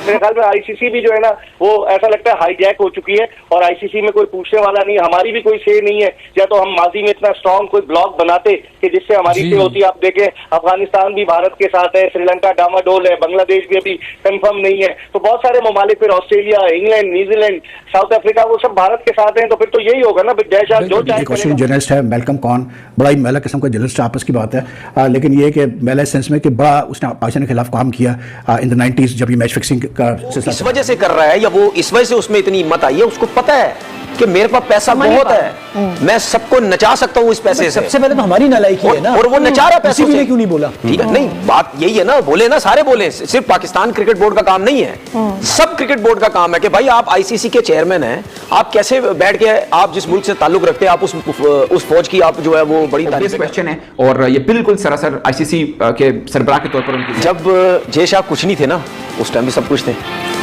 मेरे ख्याल में आईसीसी भी जो है ना वो ऐसा लगता है हाईजैक हो चुकी है और आईसीसी में कोई पूछने वाला नहीं, हमारी भी कोई से नहीं है। या तो हम माजी में इतना स्ट्रांग कोई ब्लॉक बनाते कि जिससे हमारी से होती। आप देखें अफगानिस्तान भी भारत के साथ है, श्रीलंका डामाडोल है, बांग्लादेश भी अभी कंफर्म नहीं है, तो बहुत सारे ममालिक, फिर Australia, England, New Zealand, south Africa, वो सब भारत के साथ हैं, तो फिर तो यही होगा ना जय शाह जो चाहे। क्वेश्चन जर्नलिस्ट है मैल्कम कॉन, बड़ा ही मेला किस्म का जर्नलिस्ट आपस की बात है, लेकिन ये कि मेला सेंस में कि बड़ा उसने पाकिस्तान के खिलाफ काम किया इन द 90s जब ये मैच फिक्सिंग का सिलसिला इस वजह से कर रहा है, या वो इस वजह से उसमें इतनी हिम्मत आई है, उसको पता है कि मेरे पास पैसा बहुत है, मैं सबको नचा सकता हूँ इस पैसे से। सबसे पहले तो हमारी नालायकी है ना, और वो नचा रहा पैसे से क्यों नहीं बोला? ठीक है, नहीं बात यही है ना, बोले ना, सारे बोले, सिर्फ पाकिस्तान क्रिकेट बोर्ड का काम नहीं है, सब क्रिकेट बोर्ड का काम है कि भाई आप आईसीसी के चेयरमैन हैं, आप कैसे बैठ के आप जिस मुल्क से ताल्लुक रखते हैं आप उस फौज की आप जो है वो बड़ी तारीफ क्वेश्चन है। और ये बिल्कुल सरासर आईसीसी के सरबराह के तौर पर उनकी, जब जय शाह कुछ नहीं थे ना उस टाइम भी सब कुछ थे।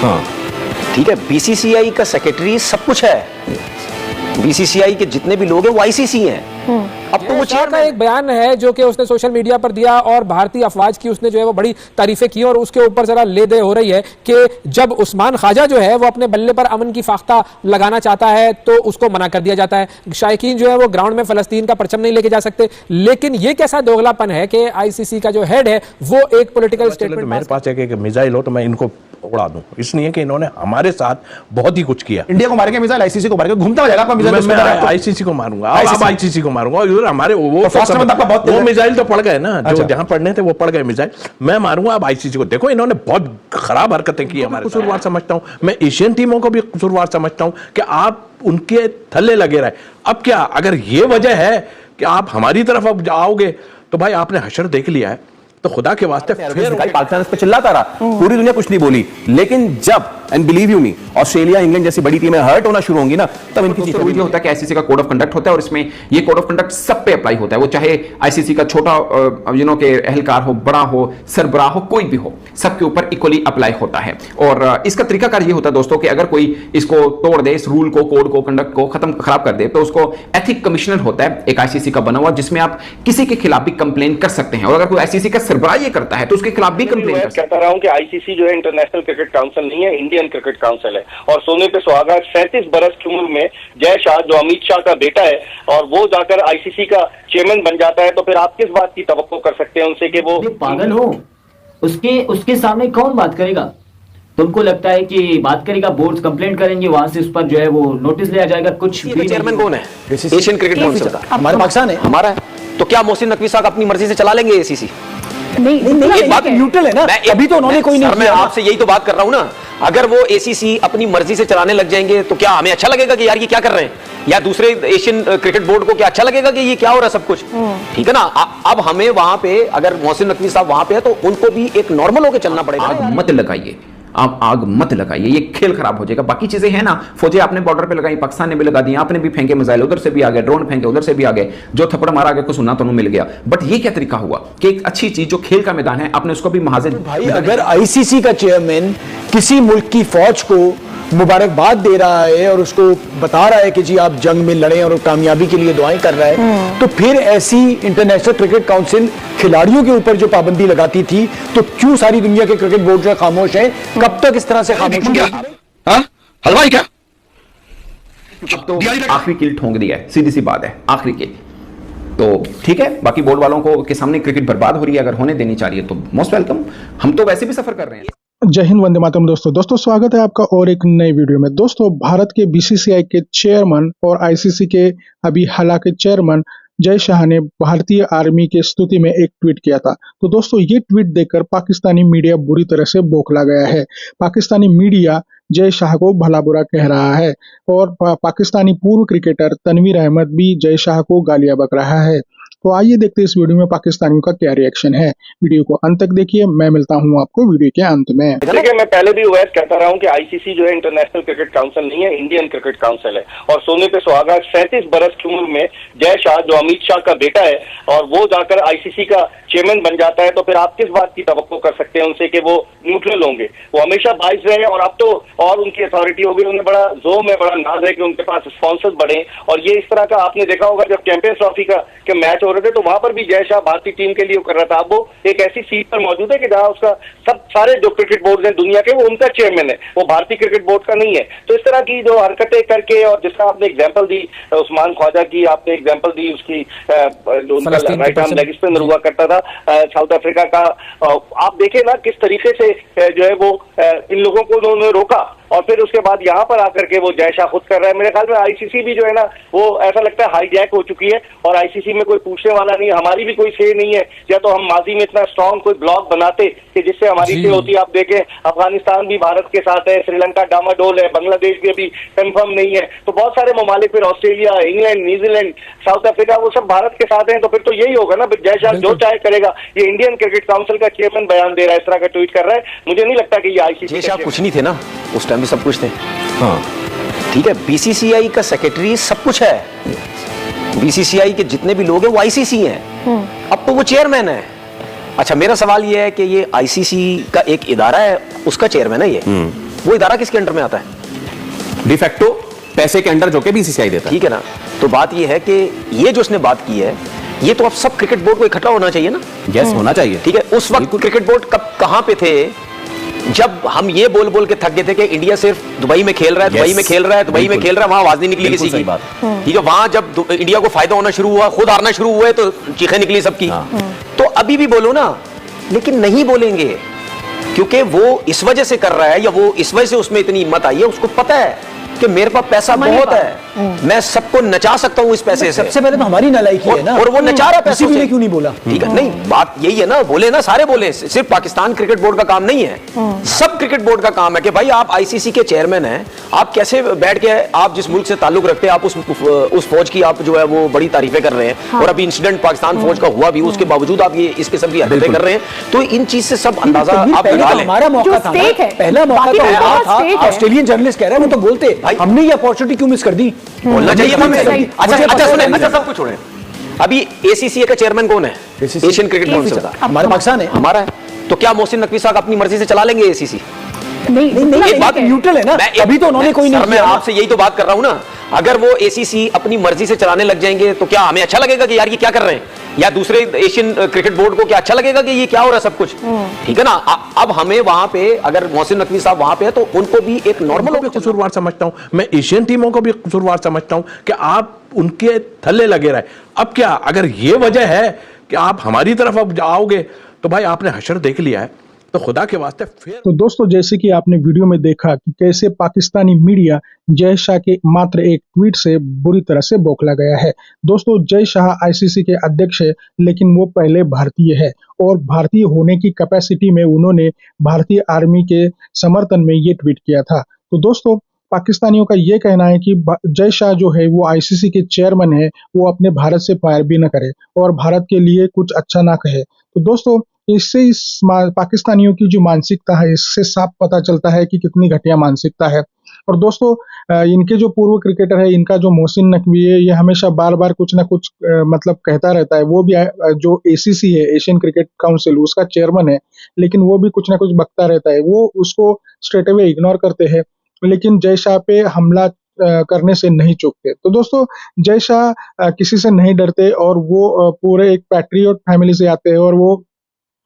हाँ ठीक है, बीसीसीआई का सेक्रेटरी सब कुछ है, बीसीसीआई के जितने भी लोग हैं वो आईसीसी हैं। अब तो वो का एक बयान है जो कि उसने सोशल मीडिया पर दिया और भारतीय अफवाज की उसने जो है वो बड़ी तारीफें की, और उसके ऊपर जरा ले दे हो रही है कि जब उस्मान ख्वाजा जो है वो अपने बल्ले पर अमन की फाख्ता लगाना चाहता है तो उसको मना कर दिया जाता है। शायकीन जो है वो ग्राउंड में फलस्तीन का परचम नहीं लेके जा सकते, लेकिन ये कैसा दोगलापन है कि आईसीसी का जो हेड है वो एक पॉलिटिकल स्टेटमेंट, मेरे पास एक मिसाइल हो तो मैं इनको उड़ा दूं, इसलिए कि इन्होंने हमारे साथ बहुत ही कुछ किया। इंडिया को मारेंगे मिसाइल, आईसीसी को मारेंगे, घूमता हो जाएगा आपका मिसाइल। मैं आईसीसी को मारूंगा, आईसीसी को मारूंगा, हमारे वो मिसाइल तो पड़ गए ना, जो जहां पड़ने थे वो पड़ गए मिसाइल, मैं मारूंगा अब आईसीसी को। देखो इन्होंने बहुत खराब हरकतें की हमारे, कसूरवार समझता हूं मैं, एशियन टीमों को भी कसूरवार समझता हूं कि आप उनके थल्ले लगे रहे। अब क्या अगर ये वजह है कि आप हमारी तरफ अब आओगे तो भाई आपने हशर देख लिया है, तो खुदा के वास्ते फिर पाकिस्तान इस पे चिल्लाता रहा, पूरी दुनिया कुछ नहीं बोली, लेकिन जब and believe you me Australia, England जैसी बड़ी टीमें हर्ट होना शुरू होंगी ना, तब इनकी चीजें ये होता है कि आईसीसी का कोड ऑफ कंडक्ट होता है, और इसमें ये कोड ऑफ कंडक्ट सब पे अप्लाई होता है, वो चाहे आईसीसी का छोटा के एहलकार हो, बड़ा हो, सरबराह हो, कोई भी हो, सबके ऊपर इक्वली अप्लाई होता है। और इसका तरीकाकार ये होता है दोस्तों कि अगर कोई इसको तोड़ दे, इस रूल को, कोड को, कंडक्ट को खराब कर दे, तो उसको एथिक कमिश्नर होता है एक आईसीसी का बना हुआ, जिसमें आप किसी के खिलाफ भी कंप्लेन कर सकते हैं, और अगर कोई आईसीसी का सरबराह ये करता है तो उसके खिलाफ भी कंप्लेन कर सकते हैं। कहता रहा हूं कि आईसीसी जो है इंटरनेशनल क्रिकेट काउंसिल नहीं है, इंडियन क्रिकेट काउंसिल है, और सोने पे सुहागा 37 बरस की उम्र में जय शाह जो अमित शाह का बेटा है और वो जाकर आईसीसी का चेयरमैन बन जाता है, तो फिर आप किस बात की तवक्को कर सकते हैं उनसे कि वो पागल हो? उसके सामने कौन बात करेगा? तुमको लगता है कि बात करेगा, बोर्ड कंप्लेंट करेंगे, वहां से उस पर जो है वो नोटिस लिया जाएगा? कुछ भी चेयरमैन कौन है? एशियन क्रिकेट काउंसिल का हमारे पाकिस्तान है, हमारा है, तो क्या मोहसिन नकवी साहब अपनी मर्जी से चला लेंगे एसीसी? नहीं, एक बात न्यूट्रल है ना, अभी तो उन्होंने कोई नहीं, मैं आपसे यही तो बात कर रहा हूं ना, अगर वो एसीसी अपनी मर्जी से चलाने लग जाएंगे तो क्या हमें अच्छा लगेगा कि यार ये क्या कर रहे हैं, या दूसरे एशियन क्रिकेट बोर्ड को क्या अच्छा लगेगा कि ये क्या हो रहा है सब कुछ? ठीक है ना, अब हमें वहां पे अगर मोहसिन नकवी साहब वहां पे है तो उनको भी एक नॉर्मल होकर चलना पड़ेगा। आग मत लगाइए, आप आग मत लगाइए, ये खेल खराब हो जाएगा। बाकी चीजें हैं ना, फौजें आपने बॉर्डर पे लगाई, पाकिस्तान ने भी लगा दी, आपने भी फेंके मिसाइल, उधर से भी आ गए, ड्रोन फेंके उधर से भी आ गए, जो थप्पड़ मारा गया को सुना तो मिल गया। बट ये क्या तरीका हुआ कि एक अच्छी चीज जो खेल का मैदान है आपने उसको भी महाजन। भाई अगर आईसीसी का चेयरमैन किसी मुल्क की फौज को मुबारकबाद दे रहा है और उसको बता रहा है कि जी आप जंग में लड़ें और कामयाबी के लिए दुआएं कर रहा है, तो फिर ऐसी इंटरनेशनल क्रिकेट काउंसिल खिलाड़ियों के ऊपर जो पाबंदी लगाती थी, तो क्यों सारी दुनिया के क्रिकेट बोर्ड जो खामोश है? कब तक इस तरह से खामोश है? हलवाई क्या? तो आखिरी कील ठोंक दिया है, सीधी सी बात है, आखिरी कील। तो ठीक है, बाकी बोर्ड वालों को के सामने क्रिकेट बर्बाद हो रही है, अगर होने देनी चाहिए तो मोस्ट वेलकम, हम तो वैसे भी सफर कर रहे हैं। जय हिंद, वंदे मातरम। दोस्तों स्वागत है आपका और एक नई वीडियो में। दोस्तों भारत के बीसीसीआई के चेयरमैन और आईसीसी के अभी हालांकि चेयरमैन जय शाह ने भारतीय आर्मी की स्तुति में एक ट्वीट किया था। तो दोस्तों ये ट्वीट देखकर पाकिस्तानी मीडिया बुरी तरह से बौखला गया है। पाकिस्तानी मीडिया जय शाह को भला बुरा कह रहा है और पाकिस्तानी पूर्व क्रिकेटर तनवीर अहमद भी जय शाह को गालियां बक रहा है। तो आइए देखते हैं इस वीडियो में पाकिस्तानियों का क्या रिएक्शन है। वीडियो को अंत तक देखिए, मैं मिलता हूं आपको वीडियो के अंत में। देखिए, मैं पहले भी वैसे कहता रहा हूं कि आईसीसी जो है इंटरनेशनल क्रिकेट काउंसिल नहीं है, इंडियन क्रिकेट काउंसिल है, और सोने पे सुहागा 37 बरस की उम्र में जय शाह जो अमित शाह का बेटा है और वो जाकर आईसीसी का चेयरमैन बन जाता है, तो फिर आप किस बात की तवक्को कर सकते हैं उनसे कि वो न्यूट्रल होंगे? वो हमेशा बाइस रहे और अब तो और उनकी अथॉरिटी हो गई, उन्हें बड़ा जोम है, बड़ा नाज है कि उनके पास स्पॉन्सर्स बढ़े। और ये इस तरह का आपने देखा होगा जब चैंपियंस ट्रॉफी का मैच हो रहे थे, तो वहां पर भी जय शाह भारतीय टीम के लिए कर रहा था। अब वो एक ऐसी सीट पर मौजूद है कि जहां उसका सारे जो क्रिकेट बोर्ड हैं दुनिया के, वो उनका चेयरमैन है, वो भारतीय क्रिकेट बोर्ड का नहीं है। तो इस तरह की जो हरकतें करके, और जिसका आपने एग्जाम्पल दी उस्मान ख्वाजा की, आपने एग्जाम्पल दी उसकी उनका राइट आर्म लेग स्पिनर हुआ करता था साउथ अफ्रीका का, आप देखें ना किस तरीके से जो है वो इन लोगों को उन्होंने रोका, और फिर उसके बाद यहाँ पर आकर के वो जय शाह खुद कर रहा है। मेरे ख्याल में आईसीसी भी जो है ना, वो ऐसा लगता है हाईजैक हो चुकी है, और आईसीसी में कोई पूछने वाला नहीं है, हमारी भी कोई से नहीं है। या तो हम माजी में इतना स्ट्रॉन्ग कोई ब्लॉक बनाते कि जिससे हमारी से होती। आप देखें अफगानिस्तान भी भारत के साथ है, श्रीलंका डामाडोल है, बांग्लादेश भी अभी कंफर्म नहीं है, तो बहुत सारे ममालिक, फिर Australia, England, New Zealand, south Africa, वो सब भारत के साथ हैं। तो फिर तो यही होगा ना, जय शाह जो चाहे करेगा। ये इंडियन क्रिकेट काउंसिल का चेयरमैन बयान दे रहा है, इस तरह का ट्वीट कर रहा है। मुझे नहीं लगता कि ये आईसीसी जय शाह कुछ नहीं थे ना उस टाइम भी, सब कुछ थे। हाँ ठीक है, बीसीसीआई का सेक्रेटरी सब कुछ है, बीसीसीआई के जितने भी लोग हैं वो आईसीसी हैं, अब तो वो चेयरमैन है। अच्छा, मेरा सवाल ये है कि ये आईसीसी का एक इदारा है, उसका चेयरमैन है ये, वो इदारा किसके अंडर में आता है? डिफेक्टो पैसे के अंडर जो कि बीसीसीआई देता है। ठीक है ना, तो बात ये है कि ये जो उसने बात की है, ये तो अब सब क्रिकेट बोर्ड को इकट्ठा होना चाहिए ना। यस, होना चाहिए। ठीक है, उस वक्त क्रिकेट बोर्ड कहां पे थे जब हम ये बोल बोल के थक गए थे कि इंडिया सिर्फ दुबई में खेल रहा है, दुबई में खेल रहा है, दुबई में खेल रहा है, वहां आवाज नहीं निकली किसी की। ठीक है, वहां जब इंडिया को फायदा होना शुरू हुआ, खुद हारना शुरू हुए, तो चीखें निकली सबकी। तो अभी भी बोलो ना, लेकिन नहीं बोलेंगे, क्योंकि वो इस वजह से कर रहा है, या वो इस वजह से उसमें इतनी हिम्मत आई है, उसको पता है कि मेरे पास पैसा बहुत है, मैं सबको नचा सकता हूं इस पैसे से। सबसे पहले तो हमारी नालायकी है ना, और वो नचा रहा पैसे से। क्यों नहीं बोला? ठीक है, नहीं बात यही है ना, बोले ना, सारे बोले, सिर्फ पाकिस्तान क्रिकेट बोर्ड का काम नहीं है, सब क्रिकेट बोर्ड का काम है कि भाई आप आईसीसी के चेयरमैन हैं, आप कैसे बैठ के, आप जिस मुल्क से ताल्लुक रखते हैं, आप उस फौज की आप जो है वो बड़ी तारीफें कर रहे हैं, और अभी इंसिडेंट पाकिस्तान फौज का हुआ भी, उसके बावजूद आप ये इस किस्म की हरकतें कर रहे हैं, तो इन चीज से सब अंदाजा आप लगा लें। हमारा मौका था, पहला मौका तो ऑस्ट्रेलियन जर्नलिस्ट कह रहे हैं, वो तो बोलते, हमने ये अपॉर्चुनिटी क्यों मिस कर दी? बोलना चाहिए था। अच्छा सुने, सब कुछ छोड़े, अभी एसीसी का चेयरमैन कौन है? एशियन क्रिकेट काउंसिल का हमारा पाकिस्तान है, हमारा है। तो क्या मोहसिन नकवी साहब अपनी मर्जी से चला लेंगे एसीसी? नहीं, एक बात न्यूट्रल है ना, अभी तो उन्होंने कोई नहीं। मैं आपसे यही तो बात कर रहा हूं ना, अगर वो एसीसी अपनी मर्जी से चलाने लग जाएंगे तो क्या हमें अच्छा लगेगा कि यार ये क्या कर रहे हैं, या दूसरे एशियन क्रिकेट बोर्ड को क्या अच्छा लगेगा कि ये क्या हो रहा है सब कुछ? ठीक है ना, अब हमें वहां पे अगर मोहसिन नकवी साहब वहां पे है, तो उनको भी एक नॉर्मल कसूरवार समझता हूं मैं, एशियन टीमों को भी कसूरवार समझता हूं कि आप उनके थल्ले लगे रहे। अब क्या, अगर ये वजह है कि आप हमारी तरफ अब आओगे, तो भाई आपने हशर देख लिया है, तो खुदा के वास्ते फिर। तो दोस्तों, जैसे कि आपने वीडियो में देखा कि कैसे पाकिस्तानी मीडिया जय शाह के मात्र एक ट्वीट से बुरी तरह से बौखला गया है। दोस्तों, जय शाह आईसीसी के अध्यक्ष है, लेकिन वो पहले भारतीय है, और भारतीय होने की कैपेसिटी में उन्होंने भारतीय आर्मी के समर्थन में ये ट्वीट किया था। तो दोस्तों, पाकिस्तानियों का ये कहना है कि जय शाह जो है वो आईसीसी के चेयरमैन है, वो अपने भारत से प्यार भी न करे और भारत के लिए कुछ अच्छा ना कहे। तो दोस्तों, इससे पाकिस्तानियों की जो मानसिकता है, इससे साफ पता चलता है कि कितनी घटिया मानसिकता है। और दोस्तों, इनके जो पूर्व क्रिकेटर है, इनका जो मोहसिन नकवी है, ये हमेशा बार बार कुछ ना कुछ मतलब कहता रहता है। वो भी जो एसीसी है, एशियन क्रिकेट काउंसिल, उसका चेयरमैन है, लेकिन वो भी कुछ ना कुछ बकता रहता है। वो उसको स्ट्रेट अवे इग्नोर करते हैं, लेकिन जय शाह पे हमला करने से नहीं चूकते। तो दोस्तों, जय शाह किसी से नहीं डरते, और वो पूरे एक पैट्रियट फैमिली से आते हैं, और वो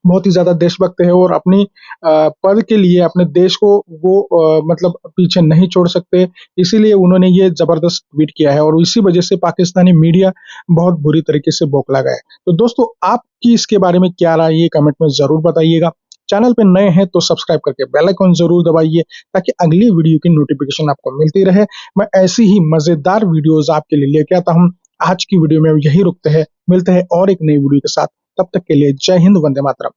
बहुत ही ज्यादा देशभक्त है, और अपनी पद के लिए अपने देश को वो मतलब पीछे नहीं छोड़ सकते। इसीलिए उन्होंने ये जबरदस्त ट्वीट किया है, और इसी वजह से पाकिस्तानी मीडिया बहुत बुरी तरीके से बौखला गया है। तो दोस्तों, आपकी इसके बारे में क्या राय है, ये कमेंट में जरूर बताइएगा। चैनल पे नए हैं तो सब्सक्राइब करके बेल आइकन जरूर दबाइए, ताकि अगली वीडियो की नोटिफिकेशन आपको मिलती रहे। मैं ऐसी ही मजेदार वीडियोस आपके लिए लेके आता हूं। आज की वीडियो में यही रुकते हैं, मिलते हैं और एक नई वीडियो के साथ। तब तक के लिए जय हिंद, वंदे मातरम।